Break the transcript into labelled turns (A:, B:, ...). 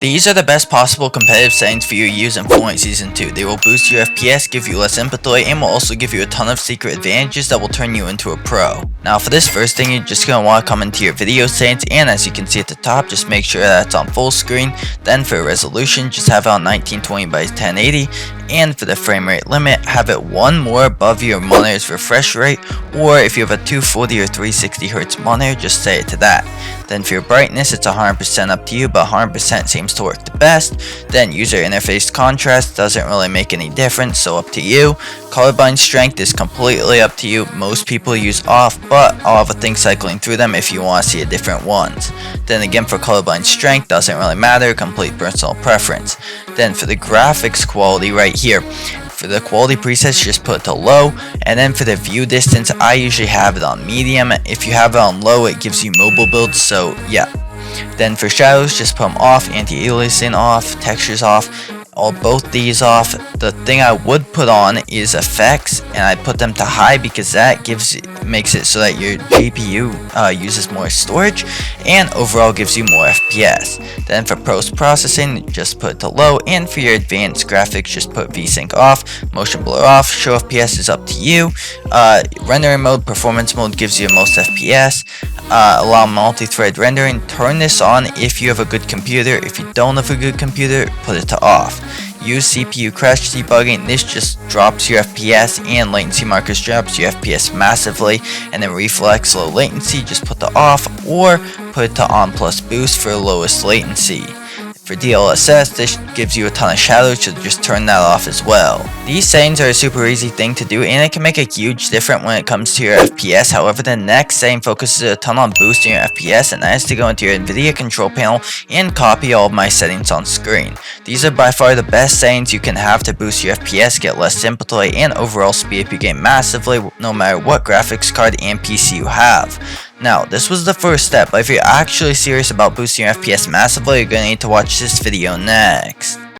A: These are the best possible competitive settings for you to use in Fortnite Season 2. They will boost your FPS, give you less input delay, and will also give you a ton of secret advantages that will turn you into a pro. Now for this first thing, you're just going to want to come into your video settings, and as you can see at the top, just make sure that it's on full screen. Then for resolution, just have it on 1920 by 1080. And for the frame rate limit, have it one more above your monitor's refresh rate, or if you have a 240 or 360Hz monitor, just set it to that. Then for your brightness, it's 100% up to you, but 100% seems to work the best. Then user interface contrast doesn't really make any difference, so up to you. Colorblind strength is completely up to you. Most people use off, but I'll have a thing cycling through them if you want to see a different ones. Then again, for colorblind strength, doesn't really matter, complete personal preference. Then for the graphics quality right here, for the quality presets, just put it to low. And then for the view distance, I usually have it on medium. If you have it on low, it gives you mobile builds, so yeah. Then for shadows, just put them off, anti-aliasing off, textures off, both these off. The thing I would put on is effects, and I put them to high because that makes it so that your GPU uses more storage and overall gives you more FPS. Then for post-processing, just put it to low, and for your advanced graphics, just put VSync off, motion blur off, show FPS is up to you. Rendering mode, performance mode gives you the most FPS. Allow multi-thread rendering, turn this on if you have a good computer. If you don't have a good computer, put it to off. Use CPU crash debugging, this just drops your FPS, and latency markers drops your FPS massively. And then reflex low latency, just put to off, or put it to on plus boost for lowest latency. For DLSS, this gives you a ton of shadows, so just turn that off as well. These settings are a super easy thing to do, and it can make a huge difference when it comes to your FPS. However, the next setting focuses a ton on boosting your FPS, and that is to go into your NVIDIA control panel and copy all of my settings on screen. These are by far the best settings you can have to boost your FPS, get less input delay, and overall speed up your game massively, no matter what graphics card and PC you have. Now, this was the first step, but if you're actually serious about boosting your FPS massively, you're going to need to watch this video next.